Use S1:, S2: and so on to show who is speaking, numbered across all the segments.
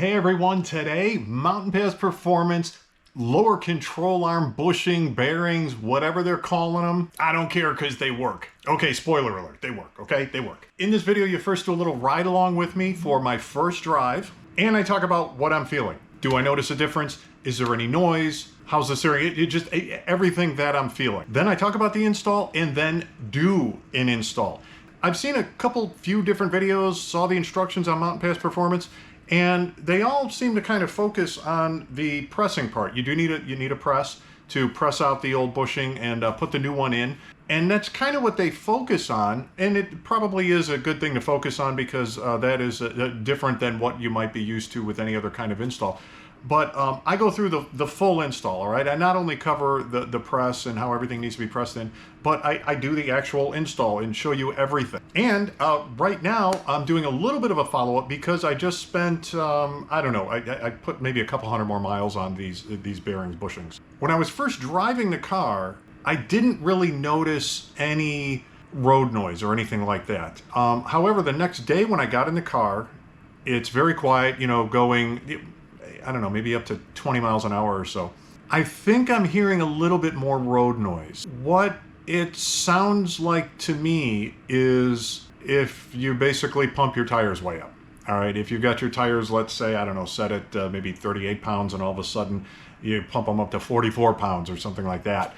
S1: Hey everyone, today, Mountain Pass Performance, lower control arm bushing bearings, whatever they're calling them. I don't care because they work. Okay, spoiler alert, they work, okay? They work. In this video, you first do a little ride along with me for my first drive, and I talk about what I'm feeling. Do I notice a difference? Is there any noise? How's the steering? It just everything that I'm feeling. Then I talk about the install and then do an install. I've seen a few different videos, saw the instructions on Mountain Pass Performance, and they all seem to kind of focus on the pressing part. You need a press to press out the old bushing and put the new one in. And that's kind of what they focus on. And it probably is a good thing to focus on because that is different than what you might be used to with any other kind of install. But I go through the full install, all right? I not only cover the press and how everything needs to be pressed in, but I do the actual install and show you everything. And right now, I'm doing a little bit of a follow-up because I just spent, I don't know, I put maybe a couple hundred more miles on these bearings, bushings. When I was first driving the car, I didn't really notice any road noise or anything like that. However, the next day when I got in the car, it's very quiet, you know, going, I don't know, maybe up to 20 miles an hour or so. I think I'm hearing a little bit more road noise. What it sounds like to me is if you basically pump your tires way up. All right, if you've got your tires, let's say, I don't know, set at maybe 38 pounds and all of a sudden you pump them up to 44 pounds or something like that.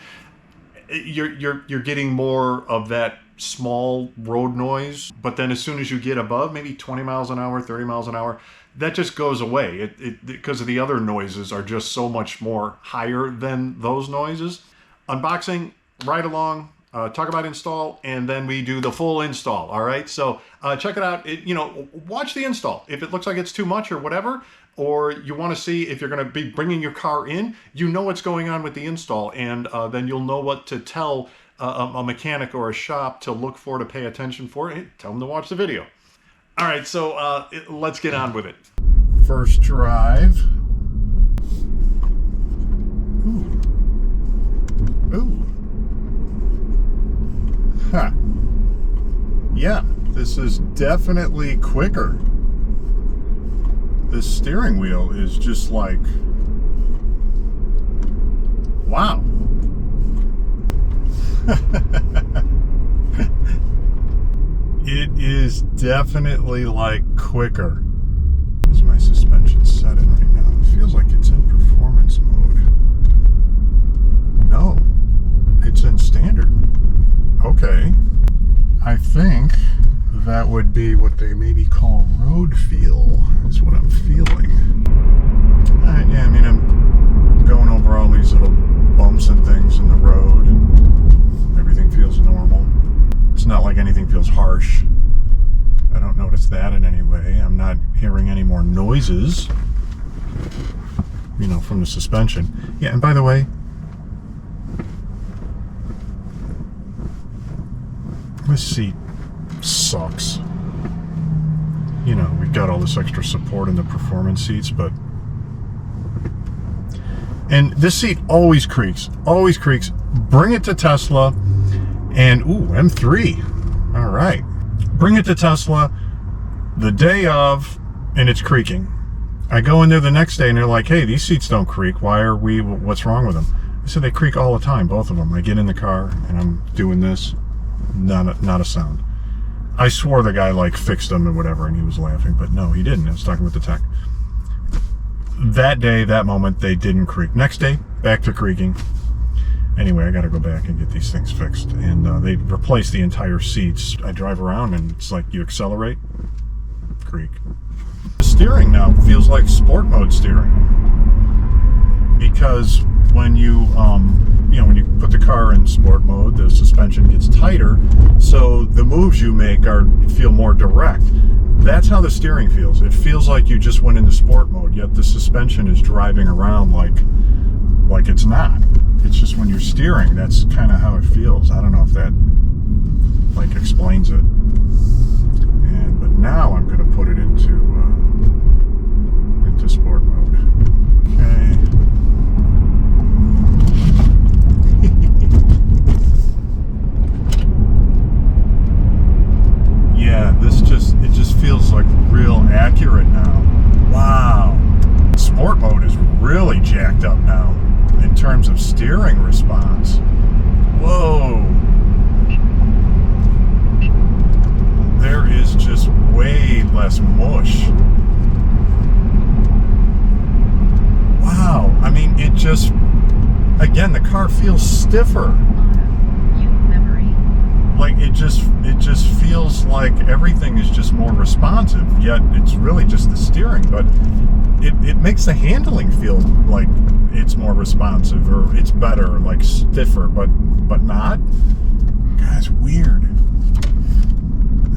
S1: You're getting more of that small road noise, but then as soon as you get above maybe 20 miles an hour, 30 miles an hour, that just goes away. Because of the other noises are just so much more higher than those noises. Unboxing, ride along, talk about install, and then we do the full install. All right, so check it out. Watch the install. If it looks like it's too much or whatever, or you want to see if you're going to be bringing your car in, you know what's going on with the install, and then you'll know what to tell a mechanic or a shop to look for, to pay attention for. Hey, tell them to watch the video. All right, so let's get on with it. First drive. Ooh. Ooh. Huh. Yeah, this is definitely quicker. This steering wheel is just like, wow. It is definitely like quicker. Is my suspension set in right now? It feels like it's in performance mode. No, it's in standard. Okay. I think that would be what they maybe call road feel, is what I'm feeling. Yeah, I mean, I'm going over all these little bumps and things in the road, and everything feels normal. It's not like anything feels harsh. I don't notice that in any way. I'm not hearing any more noises, from the suspension. Yeah, and by the way, this seat sucks. We've got all this extra support in the performance seats, and this seat always creaks, always creaks. Bring it to Tesla, and M3. All right. Bring it to Tesla the day of, and it's creaking. I go in there the next day and they're like, hey, these seats don't creak. What's wrong with them? I said, they creak all the time, both of them. I get in the car and I'm doing this, not a sound. I swore the guy fixed them or whatever, and he was laughing, but no, he didn't. I was talking with the tech. That day, that moment, they didn't creak. Next day, back to creaking. Anyway, I got to go back and get these things fixed. And they replaced the entire seats. I drive around and it's like you accelerate, creak. The steering now feels like sport mode steering. Because when you put the car in sport mode, the suspension gets tighter, so the moves you make feel more direct. That's how the steering feels. It feels like you just went into sport mode, yet the suspension is driving around like it's not. It's just when you're steering, that's kind of how it feels. I don't know if that explains it. But now I'm going to put it into sport mode. Okay. Yeah, it just feels like real accurate now. Wow. car feels stiffer. Like it just feels like everything is just more responsive, yet it's really just the steering, but it makes the handling feel like it's more responsive, or it's better, like stiffer, but not. God, it's weird.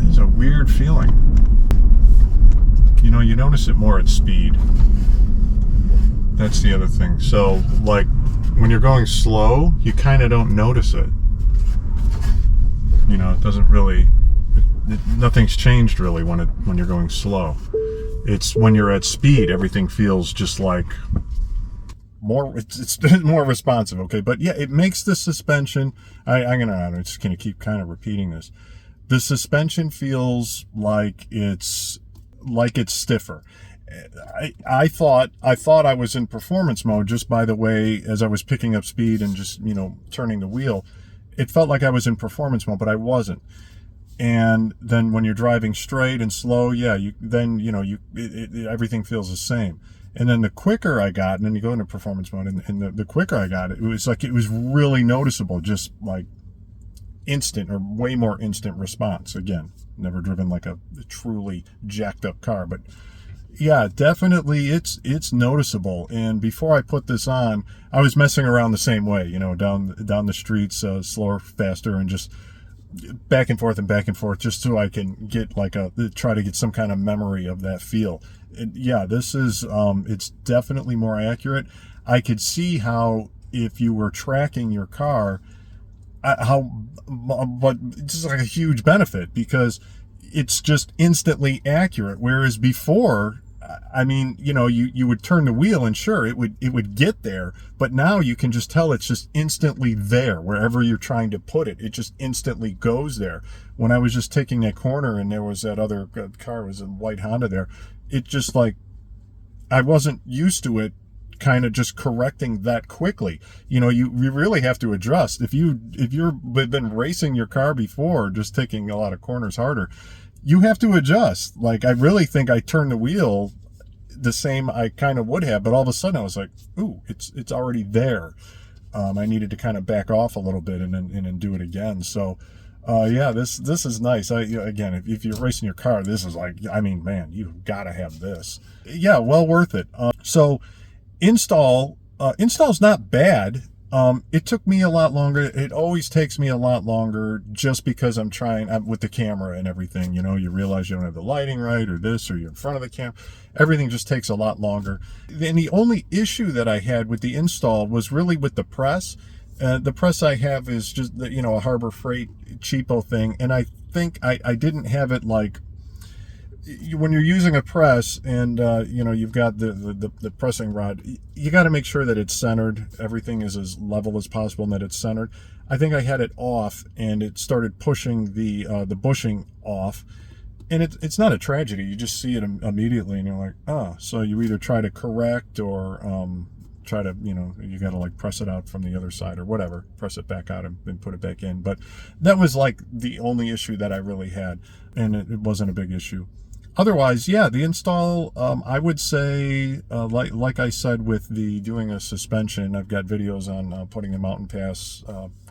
S1: It is a weird feeling. You know, you notice it more at speed. That's the other thing. So, like, when you're going slow, you kind of don't notice it. You know, it doesn't really, nothing's changed really when you're going slow. It's when you're at speed, everything feels just like more, it's more responsive, okay? But yeah, it makes the suspension, I'm just gonna keep kind of repeating this. The suspension feels like it's stiffer. I thought I was in performance mode just by the way, as I was picking up speed and just, you know, turning the wheel. It felt like I was in performance mode, but I wasn't. And then when you're driving straight and slow, yeah, everything feels the same. And then the quicker I got, and then you go into performance mode, and the quicker I got, it was like, it was really noticeable, just like instant, or way more instant response. Again, never driven like a truly jacked up car, but yeah, definitely it's noticeable. And before I put this on, I was messing around the same way, you know, down the streets, slower, faster, and just back and forth, just so I can get like try to get some kind of memory of that feel. And yeah, this is it's definitely more accurate. I could see how if you were tracking your car, but it's just like a huge benefit, because it's just instantly accurate. Whereas before, I mean, you know, you would turn the wheel and sure, it would get there, but now you can just tell it's just instantly there. Wherever you're trying to put it, it just instantly goes there. When I was just taking that corner and there was that other car, was a white Honda there, it just like, I wasn't used to it kind of just correcting that quickly. You know, you really have to adjust. If you've been racing your car before, just taking a lot of corners harder, you have to adjust. Like, I really think I turned the wheel the same I kind of would have, but all of a sudden I was like, ooh, it's already there. I needed to kind of back off a little bit and then do it again. So yeah, this is nice. Again, if you're racing your car, this is like, I mean, man, you've got to have this. Yeah, well worth it. So install's not bad. It took me a lot longer. It always takes me a lot longer, just because I'm with the camera and everything, you know, you realize you don't have the lighting right, or this, or you're in front of the camera. Everything just takes a lot longer. And the only issue that I had with the install was really with the press. The press I have is just, you know, a Harbor Freight cheapo thing. And I think I didn't have it like, when you're using a press and you know, you've got the pressing rod, you got to make sure that it's centered, everything is as level as possible and that it's centered. I think I had it off and it started pushing the bushing off, and it's not a tragedy. You just see it immediately and you're like, oh. So you either try to correct or try to, you know, you got to like press it out from the other side or whatever, press it back out and put it back in. But that was like the only issue that I really had, and it wasn't a big issue. Otherwise, yeah, the install, I would say, like I said, with the doing a suspension, I've got videos on putting the Mountain Pass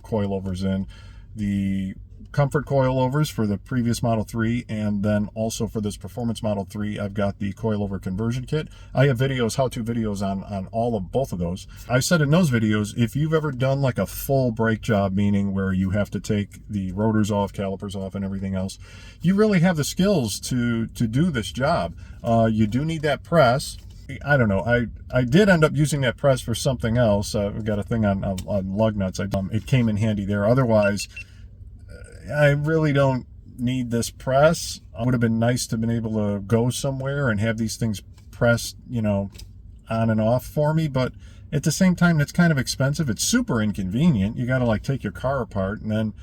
S1: coilovers in, the comfort coilovers for the previous Model 3, and then also for this Performance Model 3, I've got the coilover conversion kit. I have videos, how-to videos on both of those. I said in those videos, if you've ever done like a full brake job, meaning where you have to take the rotors off, calipers off, and everything else, you really have the skills to do this job. You do need that press. I don't know. I did end up using that press for something else. We've got a thing on lug nuts. It came in handy there. Otherwise, I really don't need this press. It would have been nice to have been able to go somewhere and have these things pressed, you know, on and off for me. But at the same time, it's kind of expensive. It's super inconvenient. You got to like take your car apart and then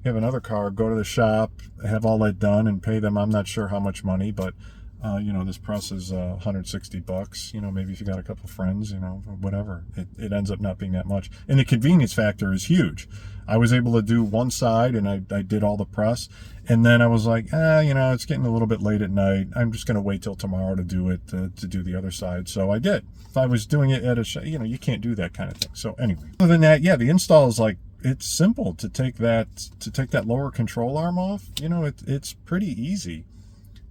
S1: have another car, go to the shop, have all that done and pay them. I'm not sure how much money, but
S2: You know, this press is $160. You know, maybe if you got a couple friends, you know, whatever. It ends up not being that much. And the convenience factor is huge. I was able to do one side, and I did all the press. And then I was like, you know, it's getting a little bit late at night. I'm just going to wait till tomorrow to do it, to do the other side. So I did. If I was doing it at a, you know, you can't do that kind of thing. So anyway, other than that, yeah, the install is like, it's simple to take that lower control arm off. You know, it's pretty easy.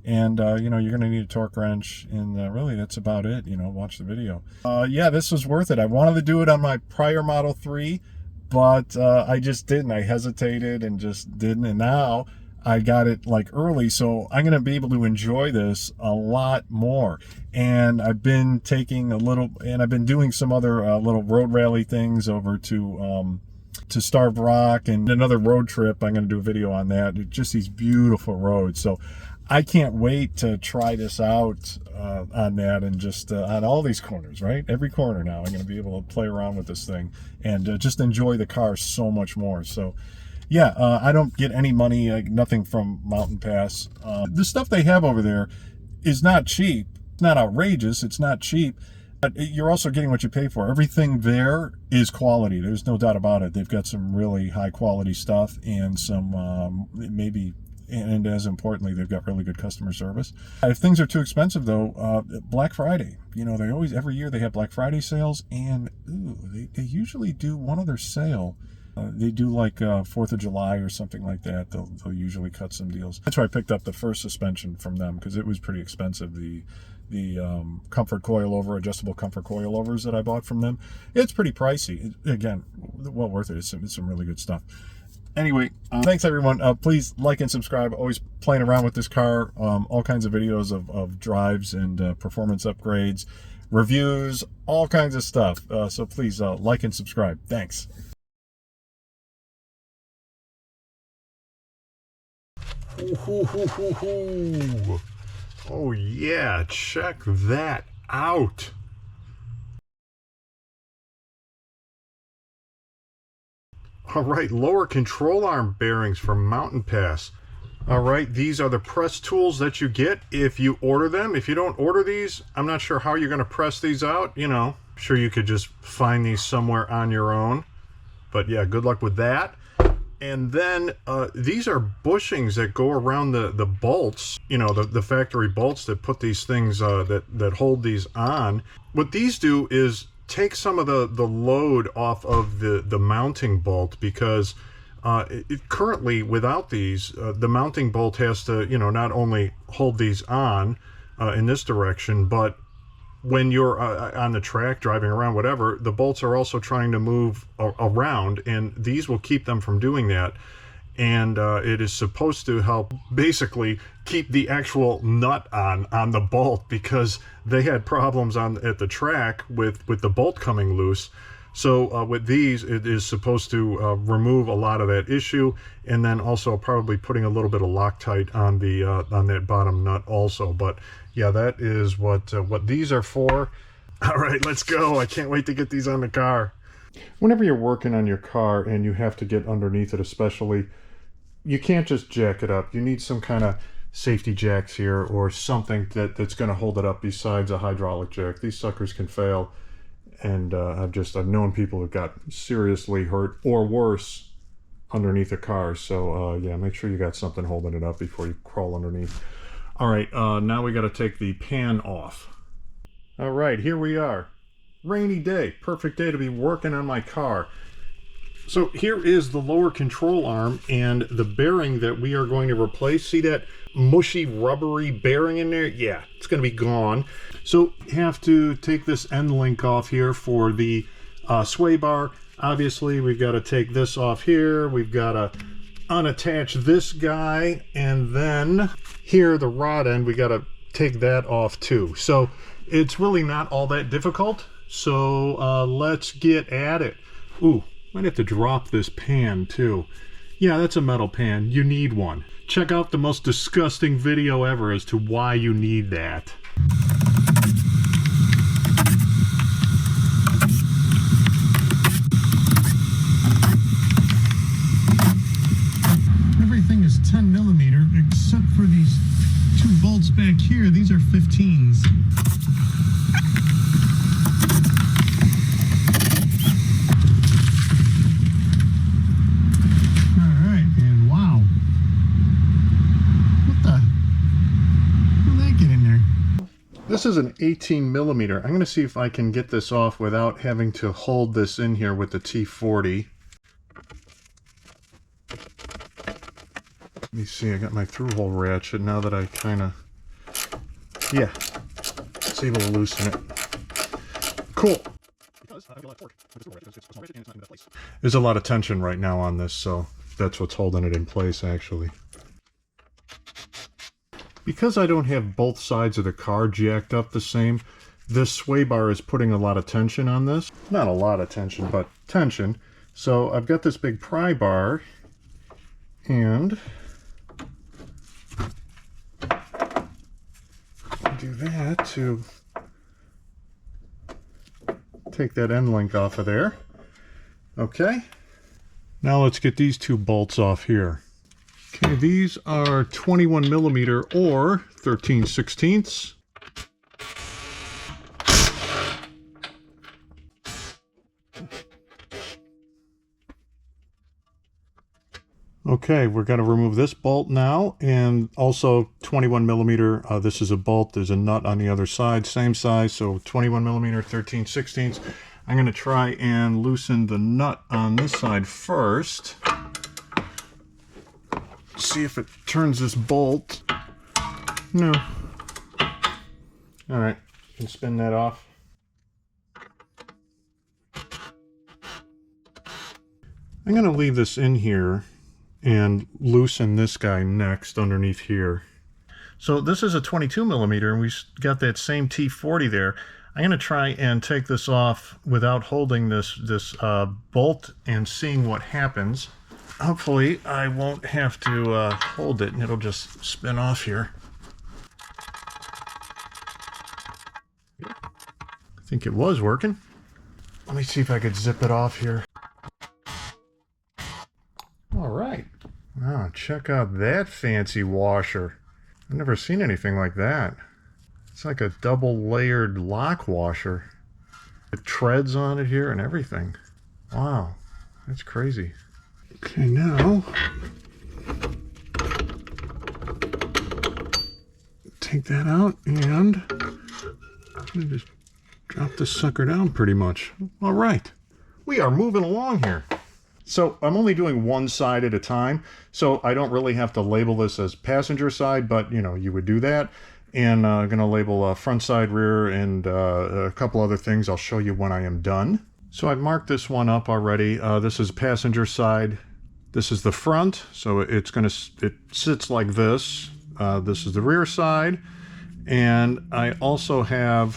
S2: And, you know, you're going to need a torque wrench, and really that's about it. You know, watch the video. Yeah, this was worth it. I wanted to do it on my prior Model 3, but I just didn't. I hesitated and just didn't. And now I got it like early, so I'm going to be able to enjoy this a lot more. And I've been taking I've been doing some other little road rally things over to Starved Rock, and another road trip. I'm going to do a video on that. Just these beautiful roads. So I can't wait to try this out on that, and just on all these corners, right? Every corner now, I'm going to be able to play around with this thing and just enjoy the car so much more. So, yeah, I don't get any money, nothing from Mountain Pass. The stuff they have over there is not cheap. It's not outrageous. It's not cheap. But you're also getting what you pay for. Everything there is quality. There's no doubt about it. They've got some really high quality stuff, and some maybe... And as importantly, they've got really good customer service. If things are too expensive, though, Black Friday, you know, every year they have Black Friday sales, and they usually do one other sale. They do like 4th of July or something like that. They'll usually cut some deals. That's why I picked up the first suspension from them, because it was pretty expensive. The comfort coilover, adjustable comfort coilovers that I bought from them, it's pretty pricey. Again, well worth it. It's some really good stuff. Anyway, thanks everyone. Please like and subscribe. Always playing around with this car. All kinds of videos of drives and performance upgrades, reviews, all kinds of stuff. So please like and subscribe. Thanks.
S1: Oh yeah, check that out. All right, lower control arm bearings from Mountain Pass. All right, these are the press tools that you get if you order them. If you don't order these, I'm not sure how you're going to press these out. You know, I'm sure you could just find these somewhere on your own. But yeah, good luck with that. And then these are bushings that go around the bolts, you know, the factory bolts that put these things, that hold these on. What these do is take some of the load off of the mounting bolt, because currently without these, the mounting bolt has to, you know, not only hold these on in this direction, but when you're on the track driving around, whatever, the bolts are also trying to move around, and these will keep them from doing that. And it is supposed to help basically keep the actual nut on the bolt, because they had problems at the track with the bolt coming loose. So with these, it is supposed to remove a lot of that issue, and then also probably putting a little bit of Loctite on that bottom nut also. But yeah, that is what these are for. All right, let's go. I can't wait to get these on the car. Whenever you're working on your car and you have to get underneath it, especially, you can't just jack it up. You need some kind of safety jacks here, or something that's going to hold it up besides a hydraulic jack. These suckers can fail, and I've known people who got seriously hurt or worse underneath a car. So yeah, make sure you got something holding it up before you crawl underneath. All right, now we got to take the pan off. All right, here we are. Rainy day, perfect day to be working on my car. So here is the lower control arm and the bearing that we are going to replace. See that mushy rubbery bearing in there? Yeah, it's going to be gone. So have to take this end link off here for the sway bar. Obviously, we've got to take this off here. We've got to unattach this guy, and then here, the rod end, we got to take that off too. So it's really not all that difficult. So let's get at it. Ooh. Might have to drop this pan too. Yeah, that's a metal pan. You need one. Check out the most disgusting video ever as to why you need that. Everything is 10mm except for these two bolts back here. These are This is an 18 millimeter. I'm going to see if I can get this off without having to hold this in here with the T40. Let me see, I got my through-hole ratchet now that I kind of, yeah, it's able to loosen it. Cool. There's a lot of tension right now on this, so that's what's holding it in place, actually. Because I don't have both sides of the car jacked up the same, this sway bar is putting a lot of tension on this. Not a lot of tension, but tension. So I've got this big pry bar, and do that to take that end link off of there. Okay, now let's get these two bolts off here. Okay, these are 21 millimeter or 13/16. Okay, we're going to remove this bolt now, and also 21 millimeter. This is a bolt. There's a nut on the other side, same size, so 21 millimeter, 13/16. I'm going to try and loosen the nut on this side first. See if it turns this bolt. No. All right, can spin that off. I'm going to leave this in here and loosen this guy next underneath here. So this is a 22 millimeter, and we got that same T40 there. I'm going to try and take this off without holding this bolt and seeing what happens. Hopefully I won't have to hold it and it'll just spin off here. I think it was working. Let me see if I could zip it off here. All right. Wow, check out that fancy washer. I've never seen anything like that. It's like a double layered lock washer. It treads on it here and everything. Wow, that's crazy. Okay, now take that out and just drop this sucker down pretty much. All right, we are moving along here. So I'm only doing one side at a time, so I don't really have to label this as passenger side, but you know, you would do that. And I'm going to label front side, rear, and a couple other things. I'll show you when I am done. So I've marked this one up already. This is passenger side. This is the front, so it sits like this. This is the rear side. And I also have,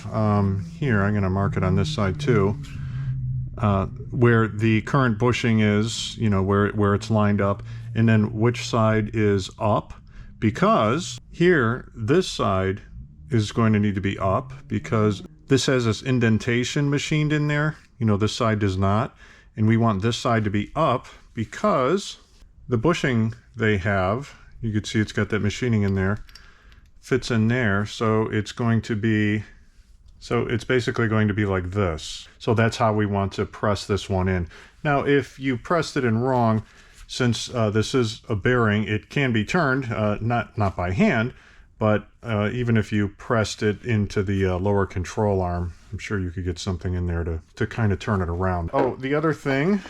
S1: here, I'm going to mark it on this side too, where the current bushing is, you know, where it's lined up, and then which side is up. Because here, this side is going to need to be up because this has this indentation machined in there. You know, this side does not. And we want this side to be up because the bushing they have, you can see it's got that machining in there, fits in there. So it's going to be, so it's basically going to be like this. So that's how we want to press this one in. Now, if you pressed it in wrong, since this is a bearing, it can be turned, not by hand, but even if you pressed it into the lower control arm, I'm sure you could get something in there to kind of turn it around. Oh, the other thing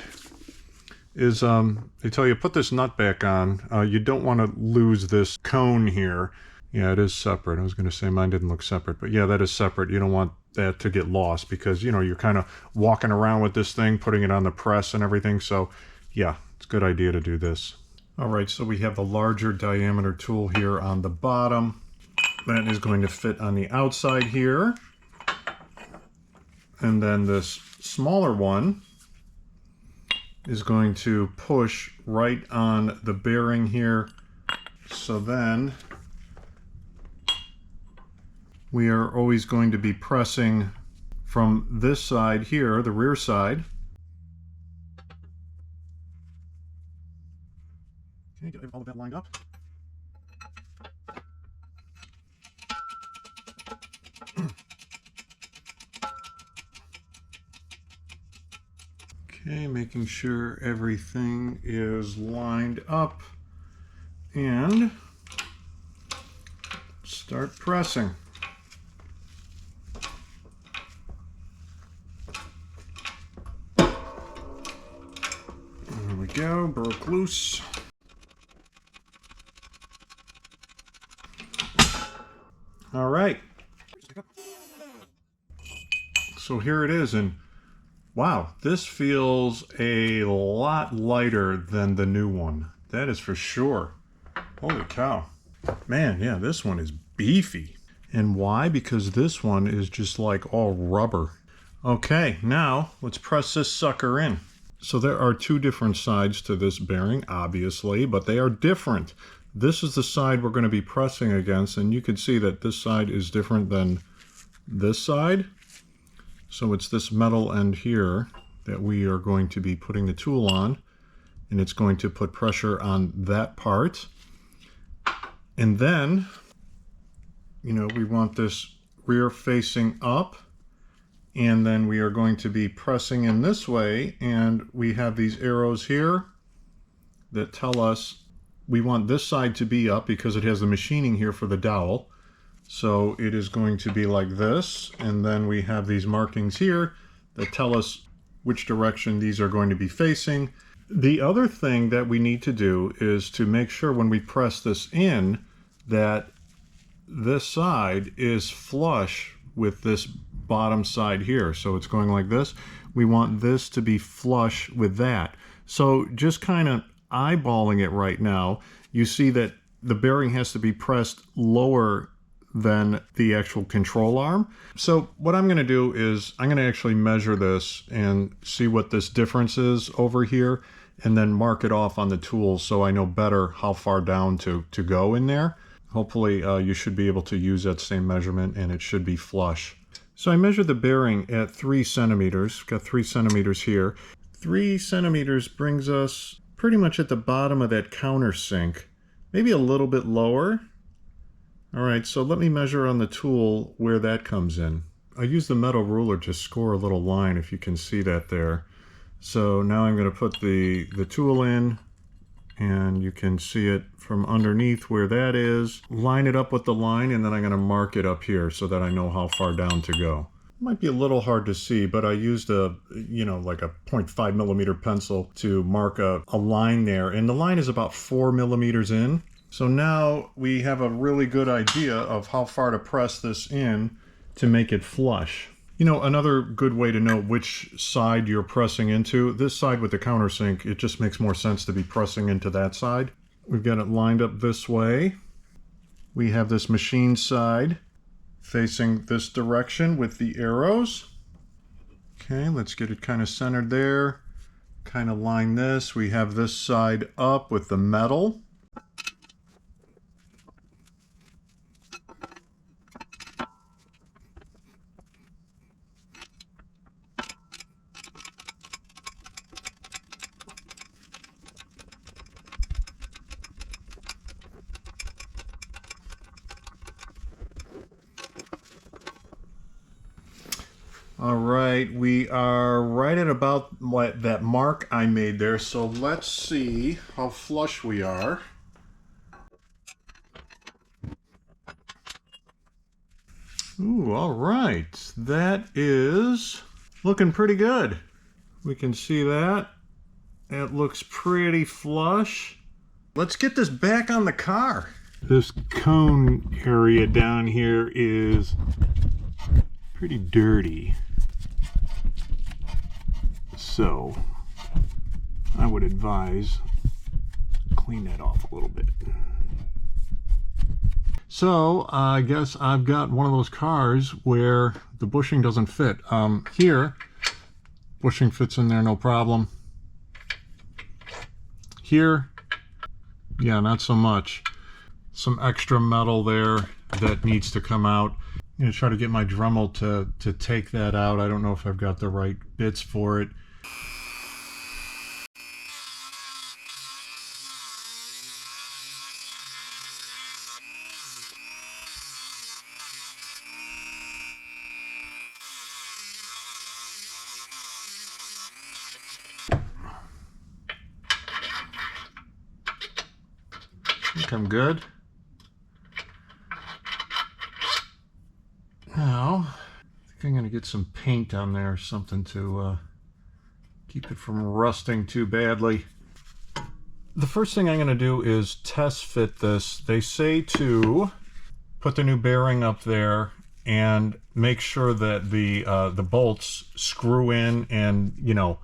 S1: is they tell you put this nut back on. You don't want to lose this cone here. Yeah, it is separate. I was going to say mine didn't look separate, but yeah, that is separate. You don't want that to get lost because, you know, you're kind of walking around with this thing, putting it on the press and everything. So yeah, it's a good idea to do this. All right, so we have the larger diameter tool here on the bottom. That is going to fit on the outside here. And then this smaller one is going to push right on the bearing here. So then we are always going to be pressing from this side here, the rear side. Okay, get all of that lined up. Okay, making sure everything is lined up and start pressing. go, broke loose. All right. So here it is, and wow, this feels a lot lighter than the new one. That is for sure. Holy cow. Man, yeah, this one is beefy. And why? Because this one is just like all rubber. Okay, now let's press this sucker in. So there are two different sides to this bearing, obviously, but they are different. This is the side we're going to be pressing against, and you can see that this side is different than this side. So it's this metal end here that we are going to be putting the tool on, and it's going to put pressure on that part. And then, you know, we want this rear facing up, and then we are going to be pressing in this way, and we have these arrows here that tell us we want this side to be up because it has the machining here for the dowel. So it is going to be like this, and then we have these markings here that tell us which direction these are going to be facing. The other thing that we need to do is to make sure when we press this in that this side is flush with this bottom side here. So it's going like this. We want this to be flush with that. So just kind of eyeballing it right now, you see that the bearing has to be pressed lower than the actual control arm. So what I'm going to do is I'm going to actually measure this and see what this difference is over here, and then mark it off on the tool so I know better how far down to go in there. Hopefully you should be able to use that same measurement and it should be flush. So I measured the bearing at 3 centimeters. Got 3 centimeters here. 3 centimeters brings us pretty much at the bottom of that countersink, maybe a little bit lower. All right, so let me measure on the tool where that comes in. I use the metal ruler to score a little line, if you can see that there. So now I'm going to put the tool in, and you can see it from underneath where that is. Line it up with the line, and then I'm going to mark it up here so that I know how far down to go. Might be a little hard to see, but I used a, you know, like a 0.5 millimeter pencil to mark a line there, and the line is about 4 millimeters in. So now we have a really good idea of how far to press this in to make it flush. You know, another good way to know which side you're pressing into, this side with the countersink, it just makes more sense to be pressing into that side. We've got it lined up this way. We have this machine side facing this direction with the arrows. Okay, let's get it kind of centered there. Kind of line this. We have this side up with the metal. All right, we are right at about that mark I made there, so let's see how flush we are. Ooh, all right, that is looking pretty good. We can see that. It looks pretty flush. Let's get this back on the car. This cone area down here is pretty dirty. So I would advise clean that off a little bit. So I guess I've got one of those cars where the bushing doesn't fit. Here, bushing fits in there no problem. Here, yeah, not so much. Some extra metal there that needs to come out. I'm going to try to get my Dremel to take that out. I don't know if I've got the right bits for it. I think I'm good. Now, I think I'm going to get some paint on there or something to keep it from rusting too badly. The first thing I'm going to do is test fit this. They say to put the new bearing up there and make sure that the bolts screw in and, you know,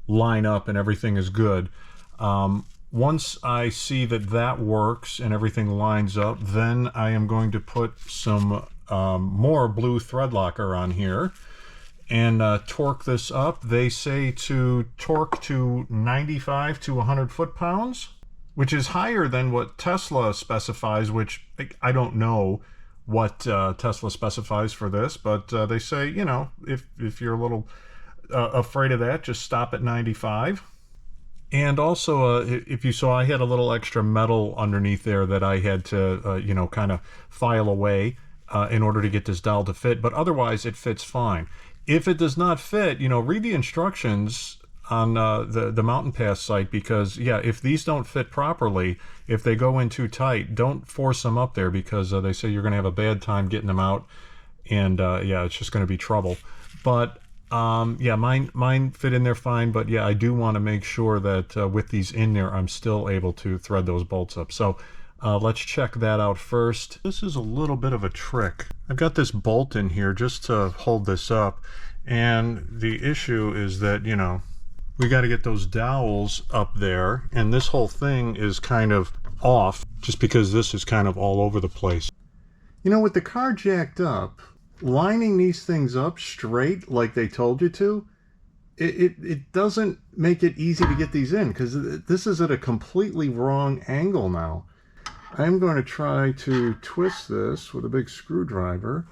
S1: line up and everything is good. Once I see that that works and everything lines up, then I am going to put some more blue thread locker on here and torque this up. They say to torque to 95 to 100 foot-pounds, which is higher than what Tesla specifies, which I don't know what Tesla specifies for this, but they say, you know, if you're a little afraid of that, just stop at 95. And also, if you saw, I had a little extra metal underneath there that I had to, you know, kind of file away in order to get this dowel to fit, but otherwise it fits fine. If it does not fit, you know, read the instructions on the Mountain Pass site, because, yeah, if these don't fit properly, if they go in too tight, don't force them up there, because they say you're going to have a bad time getting them out, and, yeah, it's just going to be trouble. But yeah, mine fit in there fine, but yeah, I do want to make sure that with these in there, I'm still able to thread those bolts up. So let's check that out first. This is a little bit of a trick. I've got this bolt in here just to hold this up, and the issue is that, you know, we got to get those dowels up there, and this whole thing is kind of off just because this is kind of all over the place. You know, with the car jacked up, lining these things up straight like they told you to, it doesn't make it easy to get these in, because this is at a completely wrong angle now. I'm going to try to twist this with a big screwdriver,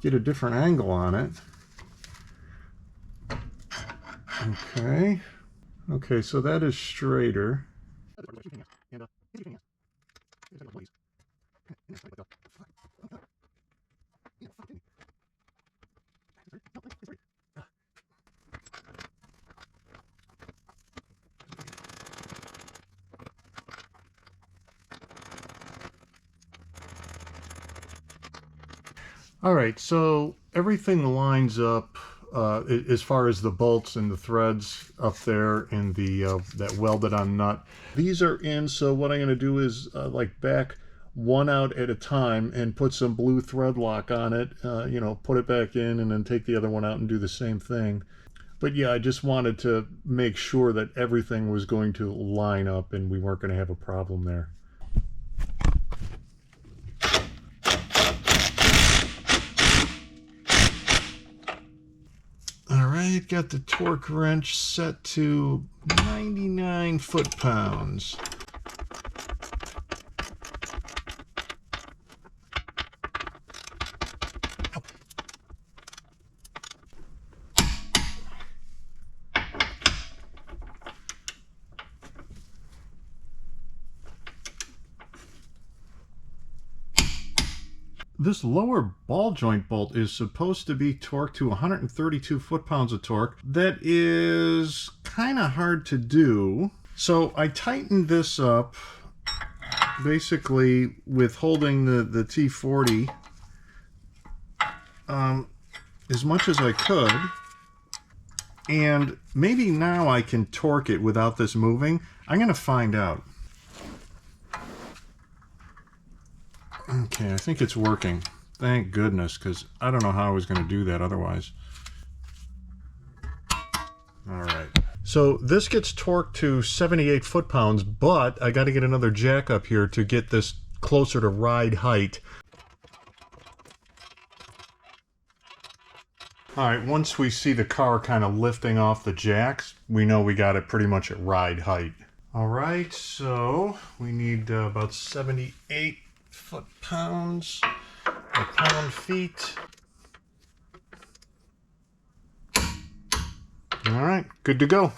S1: get a different angle on it. Okay, so that is straighter. All right, so everything lines up as far as the bolts and the threads up there and the that welded on nut. These are in, so what I'm going to do is like back one out at a time and put some blue thread lock on it, you know, put it back in and then take the other one out and do the same thing. But yeah, I just wanted to make sure that everything was going to line up and we weren't going to have a problem there. Alright, got the torque wrench set to 99 foot-pounds. This lower ball joint bolt is supposed to be torqued to 132 foot-pounds of torque. That is kind of hard to do. So I tightened this up basically with holding the T40 as much as I could. And maybe now I can torque it without this moving. I'm going to find out. Okay, I think it's working. Thank goodness, because I don't know how I was going to do that otherwise. All right. So this gets torqued to 78 foot-pounds, but I got to get another jack up here to get this closer to ride height. All right, once we see the car kind of lifting off the jacks, we know we got it pretty much at ride height. All right, so we need about 78 foot-pounds or pound-feet. All right, good to go.